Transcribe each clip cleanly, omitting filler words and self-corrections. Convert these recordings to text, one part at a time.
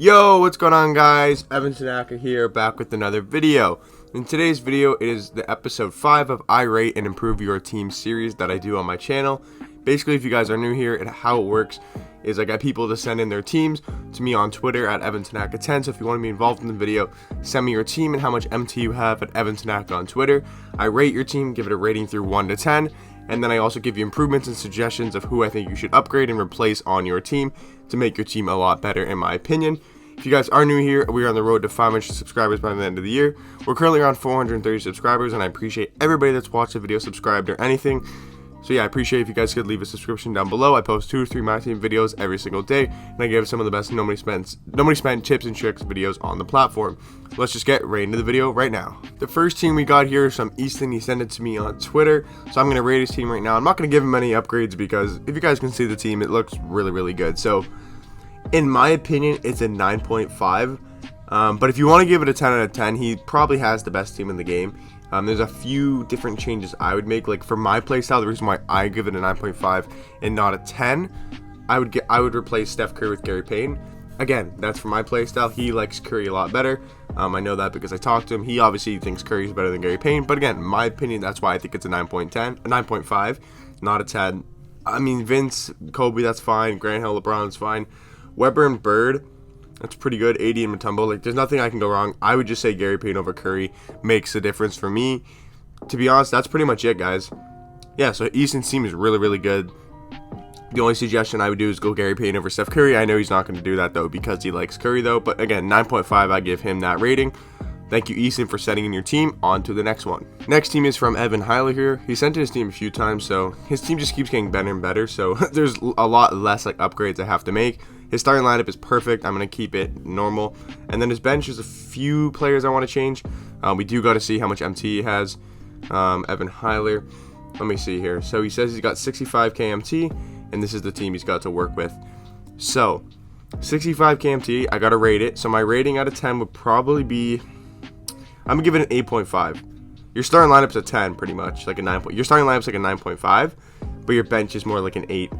Yo, what's going on, guys? Evan Tanaka here, back with another video. In today's video, it is the episode 5 of I Rate and Improve Your Team series that I do on my channel. Basically, if you guys are new here, how it works is I get people to send in their teams to me on Twitter at EvanTanaka10. So if you want to be involved in the video, send me your team and how much MT you have at EvanTanaka on Twitter. I rate your team, give it a rating through 1 to 10. And then I also give you improvements and suggestions of who I think you should upgrade and replace on your team to make your team a lot better, in my opinion. If you guys are new here, we are on the road to 500 subscribers by the end of the year. We're currently around 430 subscribers, and I appreciate everybody that's watched the video, subscribed, or anything. So yeah, I appreciate if you guys could leave a subscription down below. I post 2 to 3 Myteam videos every single day, and I give some of the best nobody spent tips and tricks videos on the platform. Let's just get right into the video right now. The first team we got here is from Easton. He sent it to me on Twitter, so I'm going to rate his team right now. I'm not going to give him any upgrades because if you guys can see the team, it looks really good. So in my opinion, it's a 9.5. But if you want to give it a 10 out of 10, he probably has the best team in the game. There's a few different changes I would make. Like for my playstyle, the reason why I give it a 9.5 and not a 10, I would replace Steph Curry with Gary Payton. Again, that's for my playstyle. He likes Curry a lot better. I know that because I talked to him. He obviously thinks Curry's better than Gary Payton. But again, in my opinion, that's why I think it's a 9.5, not a 10. I mean, Vince, Kobe, that's fine. Grant Hill, LeBron's fine. Weber and Bird, that's pretty good. AD and Mutombo, like there's nothing I can go wrong. I would just say Gary Payton over Curry makes a difference for me. To be honest, that's pretty much it, guys. Yeah, so Easton's team is really good. The only suggestion I would do is go Gary Payton over Steph Curry. I know he's not going to do that though because he likes Curry though. But again, 9.5, I give him that rating. Thank you, Easton, for sending in your team. On to the next one. Next team is from Evan Heiliger. He sent in his team a few times, so his team just keeps getting better and better. So there's a lot less like upgrades I have to make. His starting lineup is perfect. I'm going to keep it normal. And then his bench is a few players I want to change. We do got to see how much MT he has. Evan Heiliger. Let me see here. So he says he's got 65k MT, and this is the team he's got to work with. So 65k MT, I got to rate it. So my rating out of 10 would probably be, I'm going to give it an 8.5. Your starting lineup's a 10 pretty much, like a 9. Your starting lineup's like a 9.5, but your bench is more like an 8.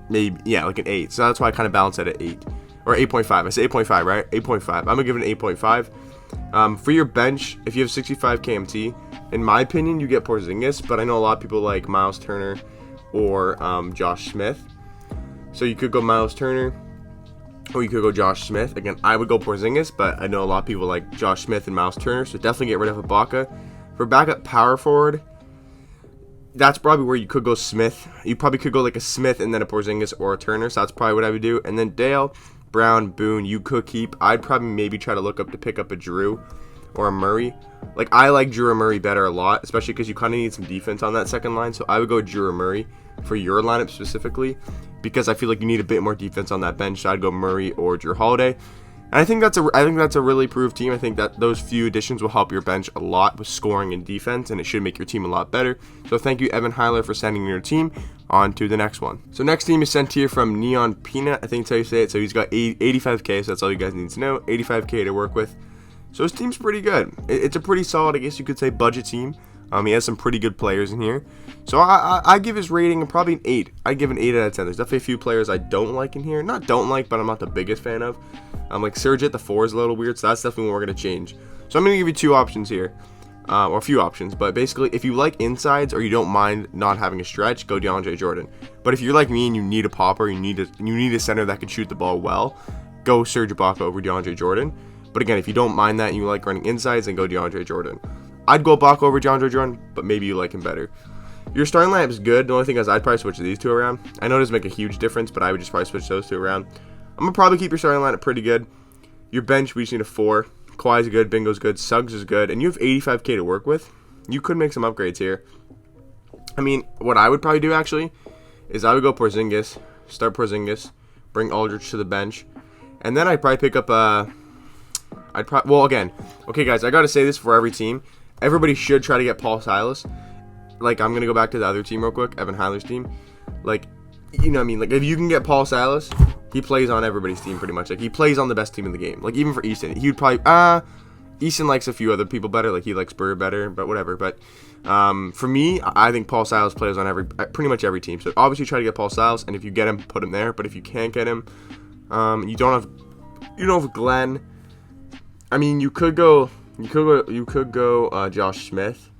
Maybe, yeah, like an 8. So that's why I kind of balance it at 8. Or 8.5. I said 8.5, right? 8.5. I'm going to give it an 8.5. For your bench, if you have 65 KMT, in my opinion, you get Porzingis. But I know a lot of people like Miles Turner or Josh Smith. So you could go Miles Turner or you could go Josh Smith. Again, I would go Porzingis, but I know a lot of people like Josh Smith and Miles Turner. So definitely get rid of Ibaka. For backup power forward, that's probably where you could go Smith. You probably could go like a Smith and then a Porzingis or a Turner. So that's probably what I would do. And then Dale, Brown, Boone, you could keep. I'd probably maybe try to pick up a Drew or a Murray. Like I like Drew or Murray better a lot, especially because you kind of need some defense on that second line. So I would go Drew or Murray for your lineup specifically because I feel like you need a bit more defense on that bench. So I'd go Murray or Drew Holiday. And I think that's a really improved team. I think that those few additions will help your bench a lot with scoring and defense, and it should make your team a lot better. So thank you, Evan Heiliger, for sending your team. On to the next one. So next team is sent here from Neon Peanut. I think that's how you say it. So he's got 85k, so that's all you guys need to know. 85k to work with. So his team's pretty good. It's a pretty solid, I guess you could say, budget team. He has some pretty good players in here. So I give his rating probably an 8. I give an 8 out of 10. There's definitely a few players I don't like in here. Not don't like, but I'm not the biggest fan of. Like Serge at the 4 is a little weird, so that's definitely what we're going to change. So I'm going to give you 2 options here. Or a few options, but basically if you like insides or you don't mind not having a stretch, go DeAndre Jordan. But if you're like me and you need a popper, you need a center that can shoot the ball well, go Serge Ibaka over DeAndre Jordan. But again, if you don't mind that and you like running insides, then go DeAndre Jordan. I'd go Ibaka over DeAndre Jordan, but maybe you like him better. Your starting lineup is good. The only thing is I'd probably switch these 2 around. I know it doesn't make a huge difference, but I would just probably switch those 2 around. I'm going to probably keep your starting lineup pretty good. Your bench, we just need a 4. Kawhi's good, Bingo's good, Suggs is good, and you have 85k to work with. You could make some upgrades here. I mean, what I would probably do actually is I would go Porzingis, start Porzingis, bring Aldridge to the bench, and then I'd probably pick up again, okay guys, I gotta say this for every team. Everybody should try to get Paul Silas. Like, I'm gonna go back to the other team real quick, Evan Heiliger's team. Like, you know what I mean? Like, if you can get Paul Silas, he plays on everybody's team pretty much. Like, he plays on the best team in the game. Like, even for Easton, he would probably Easton likes a few other people better. Like, he likes Burr better, but whatever. But for me, I think Paul Silas plays on pretty much every team. So obviously try to get Paul Silas, and if you get him, put him there. But if you can't get him, you don't have You know, with Glenn, I mean, you could go Josh Smith.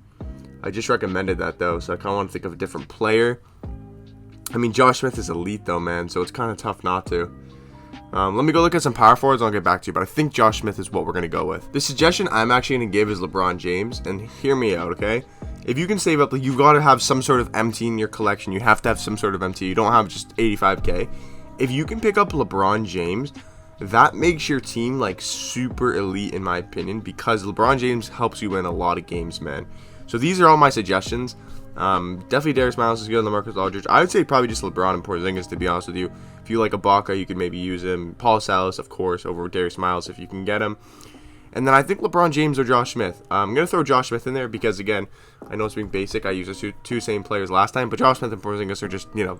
I just recommended that though, so I kind of want to think of a different player. I mean, Josh Smith is elite though, man, so it's kind of tough not to. Let me go look at some power forwards and I'll get back to you, but I think Josh Smith is what we're going to go with. The suggestion I'm actually going to give is LeBron James, and hear me out, okay? If you can save up, like, you've got to have some sort of MT in your collection. You have to have some sort of MT. You don't have just 85k. If you can pick up LeBron James, that makes your team, like, super elite in my opinion, because LeBron James helps you win a lot of games, man. So these are all my suggestions. Definitely Darius Miles is good on the Marcus Aldridge. I would say probably just LeBron and Porzingis, to be honest with you. If you like Ibaka, you could maybe use him. Paul Silas, of course, over Darius Miles if you can get him. And then I think LeBron James or Josh Smith. I'm going to throw Josh Smith in there because, again, I know it's being basic. I used the two same players last time, but Josh Smith and Porzingis are just, you know,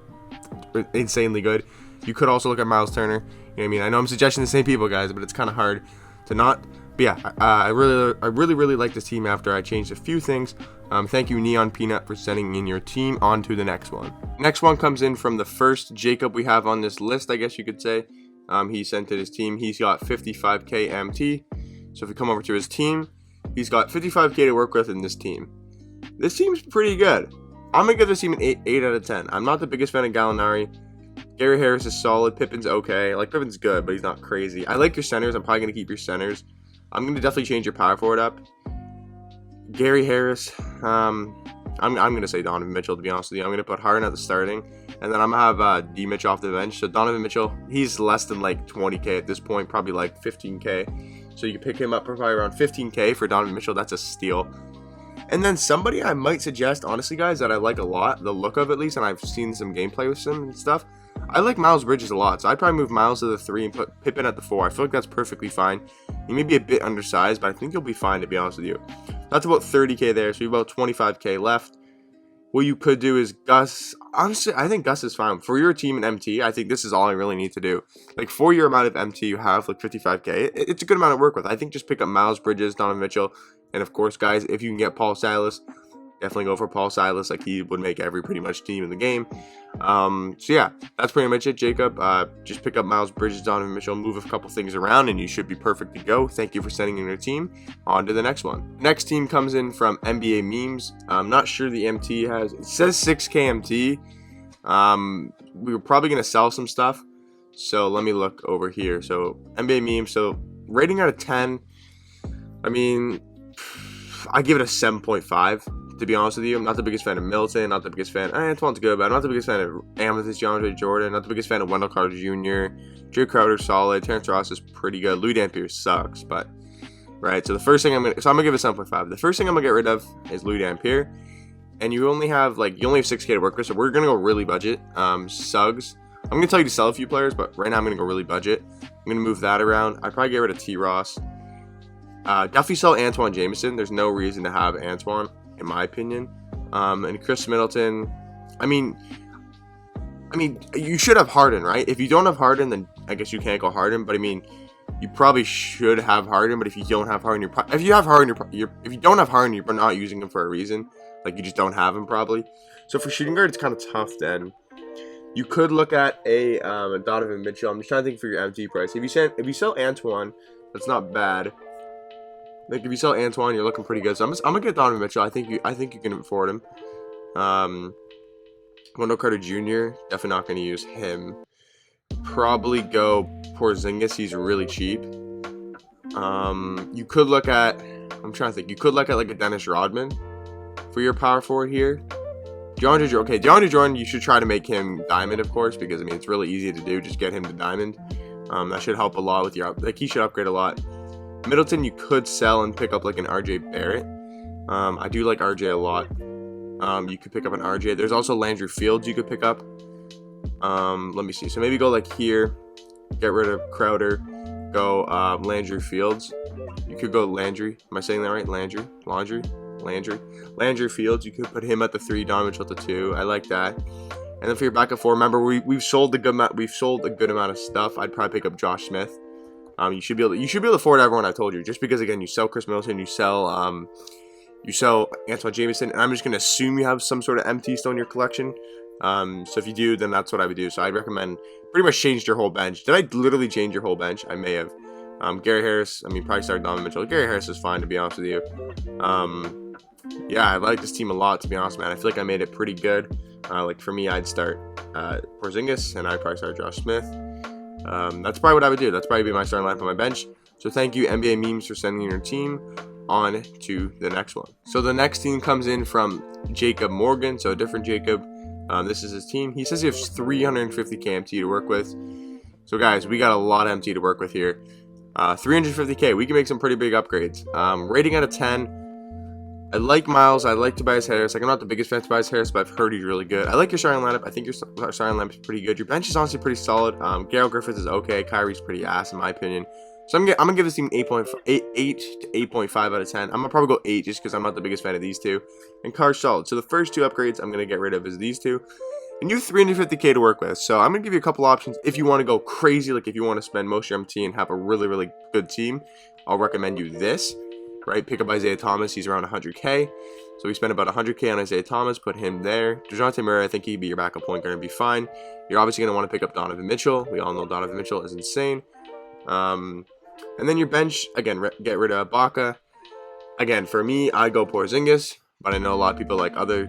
insanely good. You could also look at Miles Turner. You know what I mean? I know I'm suggesting the same people, guys, but it's kind of hard to not. But yeah, I really like this team after I changed a few things. Thank you, Neon Peanut, for sending in your team. On to the next one. Next one comes in from the first Jacob we have on this list, I guess you could say. He sent in his team. He's got 55k MT. So if we come over to his team, he's got 55k to work with in this team. This team's pretty good. I'm going to give this team an 8 out of 10. I'm not the biggest fan of Gallinari. Gary Harris is solid. Pippen's okay. Like, Pippen's good, but he's not crazy. I like your centers. I'm probably going to keep your centers. I'm going to definitely change your power forward up. Gary Harris, I'm going to say Donovan Mitchell, to be honest with you. I'm going to put Harden at the starting, and then I'm going to have D. Mitch off the bench. So Donovan Mitchell, he's less than like 20k at this point, probably like 15k. So you can pick him up for probably around 15k for Donovan Mitchell. That's a steal. And then somebody I might suggest, honestly, guys, that I like a lot, the look of at least, and I've seen some gameplay with him and stuff. I like Miles Bridges a lot, so I'd probably move Miles to the 3 and put Pippen at the 4. I feel like that's perfectly fine. He may be a bit undersized, but I think he'll be fine, to be honest with you. That's about 30k there, so you have about 25k left. What you could do is Gus. Honestly, I think Gus is fine. For your team in MT, I think this is all I really need to do. Like, for your amount of MT you have, like 55k, it's a good amount to work with. I think just pick up Miles Bridges, Donovan Mitchell, and of course, guys, if you can get Paul Silas, definitely go for Paul Silas. Like, he would make every pretty much team in the game. So yeah, that's pretty much it, Jacob. Just pick up Miles Bridges, Donovan Mitchell, move a couple things around, and you should be perfect to go. Thank you for sending in your team. On to the next one. Next team comes in from NBA Memes. I'm not sure the MT has. It says 6k MT. We were probably gonna sell some stuff. So let me look over here. So NBA Memes. So rating out of 10. I mean, I give it a 7.5. To be honest with you, I'm not the biggest fan of Milton, not the biggest fan. Antoine's good, but I'm not the biggest fan of Amethyst, DeAndre Jordan, not the biggest fan of Wendell Carter Jr. Drew Crowder, solid. Terrence Ross is pretty good. Louis Dampier sucks, but right. So the first thing I'm gonna give it a 7.5. The first thing I'm gonna get rid of is Louis Dampier, and you only have 6k to work with, so we're gonna go really budget. Suggs, I'm gonna tell you to sell a few players, but right now I'm gonna go really budget. I'm gonna move that around. I'd probably get rid of T. Ross. Definitely sell Antoine Jameson. There's no reason to have Antoine, in my opinion. And Chris Middleton, I mean, you should have Harden, right? If you don't have Harden, then I guess you can't go Harden. But I mean, you probably should have Harden. But if you don't have Harden, if you don't have Harden, you're not using him for a reason. Like, you just don't have him probably. So for shooting guard, it's kind of tough. Then you could look at a Donovan Mitchell. I'm just trying to think for your MT price. If you sell Antoine, that's not bad. Like, if you sell Antoine, you're looking pretty good. So I'm gonna get Donovan Mitchell. I think you can afford him. Wendell Carter Jr. Definitely not gonna use him. Probably go Porzingis. He's really cheap. You could look at. I'm trying to think. You could look at like a Dennis Rodman for your power forward here. DeAndre Jordan. You should try to make him diamond, of course, because I mean it's really easy to do. Just get him to diamond. That should help a lot with your. Like, he should upgrade a lot. Middleton, you could sell and pick up like an RJ Barrett. I do like RJ a lot. You could pick up an RJ. There's also Landry Fields you could pick up. Let me see. So maybe go like here. Get rid of Crowder. Go Landry Fields. You could go Landry. Am I saying that right? Landry Fields. You could put him at the 3. Donovan Mitchell at the 2. I like that. And then for your backup 4, remember we've sold a good amount of stuff. I'd probably pick up Josh Smith. You should be able to afford everyone I told you. Just because, again, you sell Chris Middleton, you sell you sell Antoine Jameson, and I'm just gonna assume you have some sort of MT still in your collection. So if you do, then that's what I would do. So I'd recommend pretty much changed your whole bench. Did I literally change your whole bench? I may have. Gary Harris, I mean, probably start Donovan Mitchell. Gary Harris is fine, to be honest with you. Yeah, I like this team a lot, to be honest, man. I feel like I made it pretty good. Like for me, I'd start Porzingis, and I'd probably start Josh Smith. That's probably what I would do. That's probably be my starting lineup on my bench. So thank you, NBA Memes, for sending your team on to the next one. So the next team comes in from Jacob Morgan, so a different Jacob. This is his team. He says he has 350k MT to work with. So guys, we got a lot of MT to work with here. 350k, we can make some pretty big upgrades. Rating out of 10. I like Miles. I like Tobias Harris. Like, I'm not the biggest fan of Tobias Harris, but I've heard he's really good. I like your starting lineup. I think your starting lineup is pretty good. Your bench is honestly pretty solid. Gerald Griffiths is okay. Kyrie's pretty ass, in my opinion. So I'm gonna give this team 8 to 8.5 out of 10. I'm gonna probably go 8 just because I'm not the biggest fan of these two. And Car's solid. So the first two upgrades I'm gonna get rid of is these two. And you have 350k to work with. So I'm gonna give you a couple options if you want to go crazy. Like if you want to spend most of your MT and have a really, really good team, I'll recommend you this. Right, pick up Isaiah Thomas. He's around 100k. So we spend about 100k on Isaiah Thomas. Put him there. DeJounte Murray, I think he'd be your backup point guard and be fine. You're obviously gonna want to pick up Donovan Mitchell. We all know Donovan Mitchell is insane. And then your bench again. Get rid of Ibaka. Again, for me, I go Porzingis. But I know a lot of people like other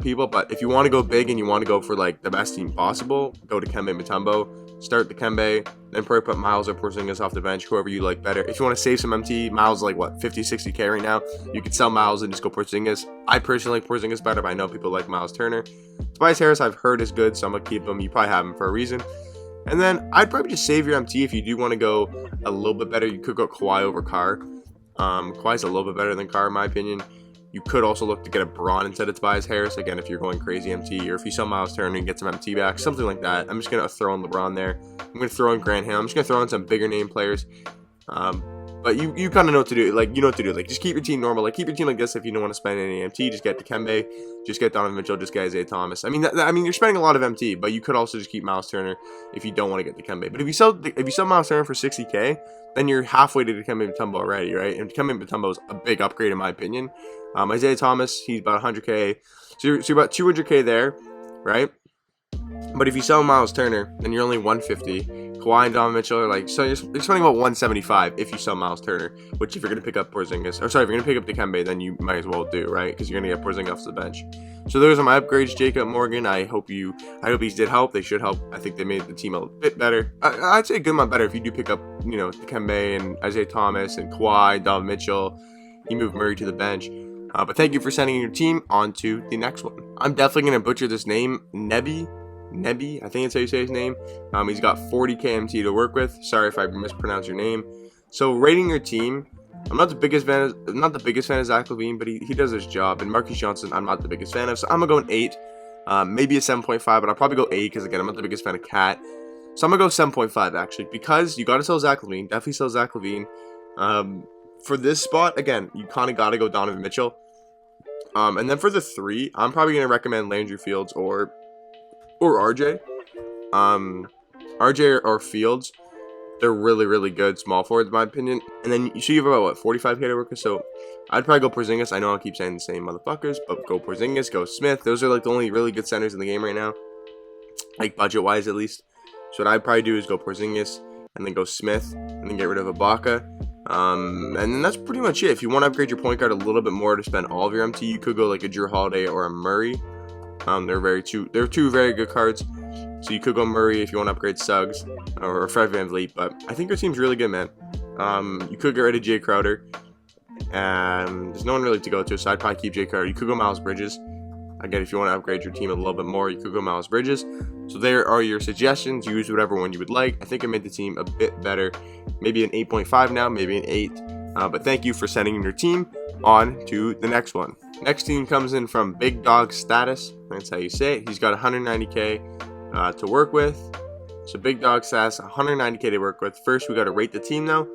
people. But if you want to go big and you want to go for like the best team possible, go to Kemba Mutombo. Start the Kemba, then probably put Miles or Porzingis off the bench, whoever you like better. If you want to save some MT, Miles is like what, 50, 60k right now. You could sell Miles and just go Porzingis. I personally like Porzingis better, but I know people like Miles Turner. Tobias Harris I've heard is good, so I'm gonna keep him. You probably have him for a reason. And then I'd probably just save your MT if you do want to go a little bit better. You could go Kawhi over Carr. Kawhi's a little bit better than Carr in my opinion. You could also look to get a Braun instead of Tobias Harris. Again, if you're going crazy MT, or if you sell Miles Turner and get some MT back, something like that. I'm just going to throw in LeBron there. I'm going to throw in Grant Hill. I'm just going to throw in some bigger name players. But you kind of know what to do. Like, you know what to do. Like, just keep your team normal. Like, keep your team like this if you don't want to spend any MT. Just get Dikembe. Just get Donovan Mitchell. Just get Isaiah Thomas. I mean, you're spending a lot of MT, but you could also just keep Miles Turner if you don't want to get Dikembe. But if you sell Miles Turner for 60k, then you're halfway to Dikembe Mutombo already, right? And Dikembe Mutombo is a big upgrade in my opinion. Isaiah Thomas, he's about 100k. So you're about 200k there, right? But if you sell Miles Turner, then you're only 150. Kawhi and Donovan Mitchell are like, so you're spending about 175 if you sell Miles Turner. Which if you're gonna pick up Porzingis, or sorry, if you're gonna pick up Dikembe, then you might as well do, right? Because you're gonna get Porzingis off the bench. So those are my upgrades, Jacob Morgan. I hope these did help. They should help. I think they made the team a bit better. I'd say a good amount better if you do pick up, Dikembe and Isaiah Thomas and Kawhi, Donovan Mitchell. You move Murray to the bench. But thank you for sending your team on to the next one. I'm definitely going to butcher this name. Nebi, I think that's how you say his name. He's got 40k MT to work with. Sorry if I mispronounce your name. So rating your team, I'm not the biggest fan of Zach LaVine, but he does his job. And Marquise Johnson, I'm not the biggest fan of. So I'm going to go an 8, maybe a 7.5, but I'll probably go 8 because, again, I'm not the biggest fan of Cat. So I'm going to go 7.5, actually, because you got to sell Zach LaVine. Definitely sell Zach LaVine. For this spot, again, you kind of got to go Donovan Mitchell. And then for the 3, I'm probably going to recommend Landry Fields or RJ. RJ or Fields, they're really, really good small forwards in my opinion. And then you have about, what, 45k to work with? So I'd probably go Porzingis. I know I'll keep saying the same motherfuckers, but go Porzingis, go Smith. Those are like the only really good centers in the game right now. Like budget-wise, at least. So what I'd probably do is go Porzingis, and then go Smith, and then get rid of Ibaka. And then that's pretty much it. If you want to upgrade your point guard a little bit more to spend all of your MT, you could go like a Jrue Holiday or a Murray. They're two very good cards. So you could go Murray if you want to upgrade Suggs or Fred VanVleet. But I think your team's really good, man. You could get rid of Jay Crowder. And there's no one really to go to, so I'd probably keep Jay Crowder. You could go Miles Bridges. Again, if you want to upgrade your team a little bit more, you could go Miles Bridges. So there are your suggestions. Use whatever one you would like. I think I made the team a bit better. Maybe an 8.5 now, maybe an 8. But thank you for sending in your team on to the next one. Next team comes in from Big Dog Status. That's how you say it. He's got 190k to work with. So Big Dog Status, 190k to work with. First, we got to rate the team though.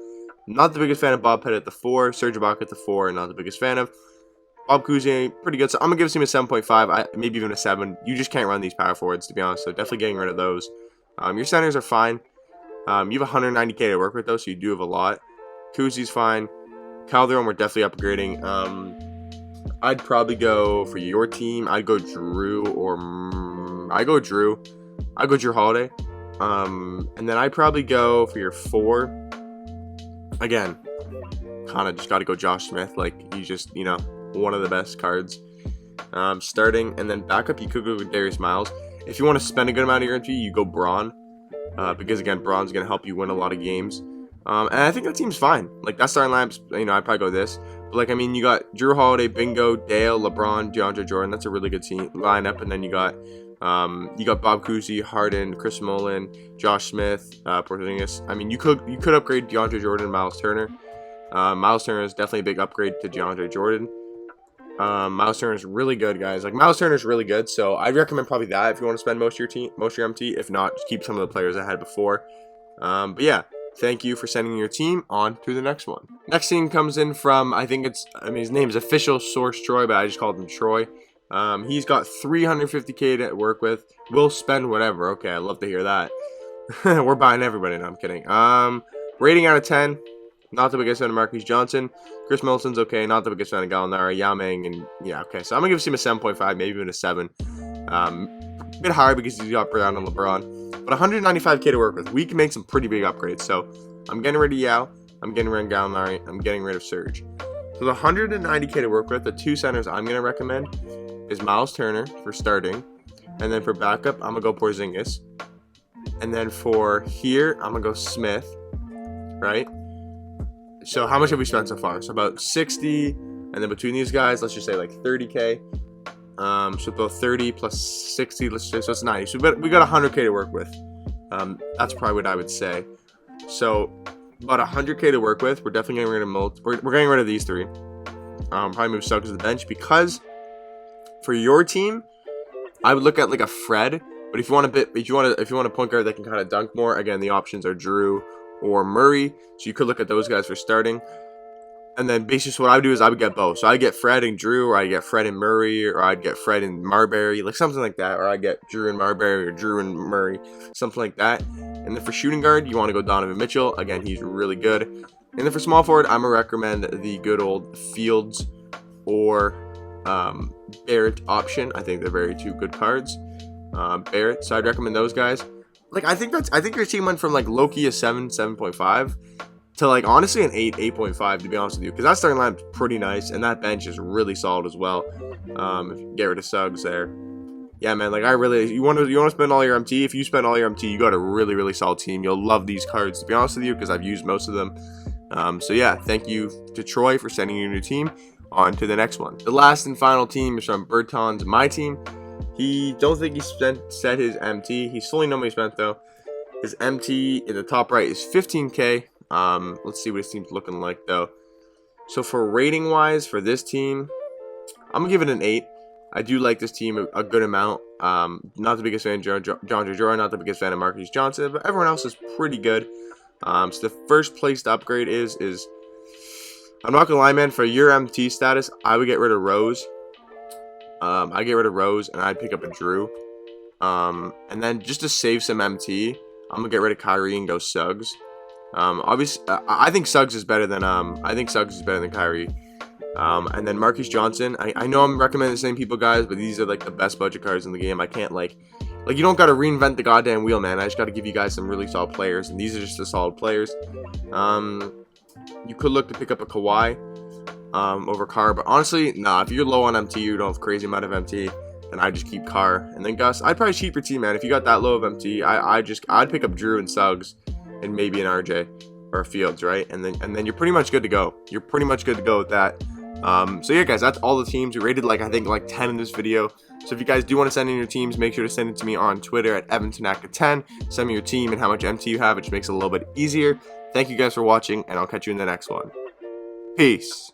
Not the biggest fan of Bob Pettit at the 4. Serge Ibaka at the 4. Not the biggest fan of. Bob Cousy, pretty good. So I'm going to give him a 7.5, maybe even a 7. You just can't run these power forwards, to be honest. So definitely getting rid of those. Your centers are fine. You have 190k to work with, though, so you do have a lot. Cousy's fine. Calderon, we're definitely upgrading. I'd probably go for your team. I'd go Drew or I go Drew. I go Drew Holiday. And then I'd probably go for your 4. Again, kind of just got to go Josh Smith. Like, he's just, one of the best cards. Starting, and then backup, you could go with Darius Miles. If you want to spend a good amount of your MP, you go Braun. Because, again, Braun's going to help you win a lot of games. And I think that team's fine. Like, that starting lineup's, I'd probably go this. But, like, I mean, you got Drew Holiday, Bingo, Dale, LeBron, DeAndre Jordan. That's a really good team lineup. And then you got Bob Cousy, Harden, Chris Mullin, Josh Smith, Porzingis. I mean, you could upgrade DeAndre Jordan and Miles Turner. Miles Turner is definitely a big upgrade to DeAndre Jordan. Miles Turner is really good, guys. Like, Miles Turner is really good, so I'd recommend probably that if you want to spend most of your MT. If not, just keep some of the players I had before. But yeah, thank you for sending your team on to the next one. Next team comes in from, his name is official source Troy, but I just called him Troy. He's got 350k to work with. We'll spend whatever. Okay, I love to hear that. We're buying everybody. No, I'm kidding. Rating out of 10. Not the biggest fan of Marquise Johnson. Chris Middleton's okay. Not the biggest fan of Gallinari, Yao Ming, and yeah, okay. So I'm going to give him a 7.5, maybe even a 7. A bit higher because he's got Brown and LeBron. But 195k to work with. We can make some pretty big upgrades. So I'm getting rid of Yao. I'm getting rid of Gallinari. I'm getting rid of Serge. So the 190k to work with, the 2 centers I'm going to recommend is Miles Turner for starting. And then for backup, I'm going to go Porzingis. And then for here, I'm going to go Smith. Right? So how much have we spent so far? So about 60, and then between these guys, let's just say like 30k. So about 30 plus 60, let's say, so it's 90. So we got 100k to work with. That's probably what I would say. So about 100k to work with. We're definitely getting rid of we're getting rid of these 3. Probably move Suggs to the bench because for your team, I would look at like a Fred. But if you want a point guard that can kind of dunk more, again, the options are Drew or Murray, so you could look at those guys for starting. And then basically what I would do is I would get both. So I'd get Fred and Drew, or I'd get Fred and Murray, or I'd get Fred and Marbury, like something like that. Or I'd get Drew and Marbury, or Drew and Murray, something like that. And then for shooting guard, you want to go Donovan Mitchell. Again, he's really good. And then for small forward, I'm going to recommend the good old Fields or Barrett option. I think they're very 2 good cards. Barrett, so I'd recommend those guys. Like, I think your team went from like low-key a 7, 7.5 to like honestly an 8, 8.5 to be honest with you, because that starting lineup's pretty nice and that bench is really solid as well. If you get rid of Suggs there, yeah, man. Like, you want to spend all your MT. If you spend all your MT, you got a really, really solid team. You'll love these cards, to be honest with you, because I've used most of them. So yeah, thank you to Troy for sending your new team. On to the next one. The last and final team is from Berton's Myteam. He don't think he set his MT. He's fully know what he spent though. His MT in the top right is 15k. Let's see what his team's looking like though. So for rating wise for this team, I'm gonna give it an 8. I do like this team a good amount. Not the biggest fan of DeAndre Jordan, not the biggest fan of Marquise Johnson, but everyone else is pretty good. So the first place to upgrade is I'm not gonna lie, man. For your MT status, I would get rid of Rose. I get rid of Rose and I'd pick up a Drew. And then just to save some MT, I'm gonna get rid of Kyrie and go Suggs. Obviously, I think Suggs is better than Kyrie. And then Marquise Johnson. I know I'm recommending the same people, guys, but these are like the best budget cards in the game. I can't like you don't gotta reinvent the goddamn wheel, man. I just gotta give you guys some really solid players, and these are just the solid players. You could look to pick up a Kawhi over Carr, but honestly, nah. If you're low on MT, you don't have a crazy amount of MT, then I just keep Carr. And then Gus, I'd probably cheat your team, man. If you got that low of MT, I'd pick up Drew and Suggs and maybe an RJ or a Fields, right? And then you're pretty much good to go. You're pretty much good to go with that. So yeah, guys, that's all the teams. We rated I think 10 in this video. So if you guys do want to send in your teams, make sure to send it to me on Twitter at EvanTanaka10. Send me your team and how much MT you have, which makes it a little bit easier. Thank you guys for watching, and I'll catch you in the next one. Peace.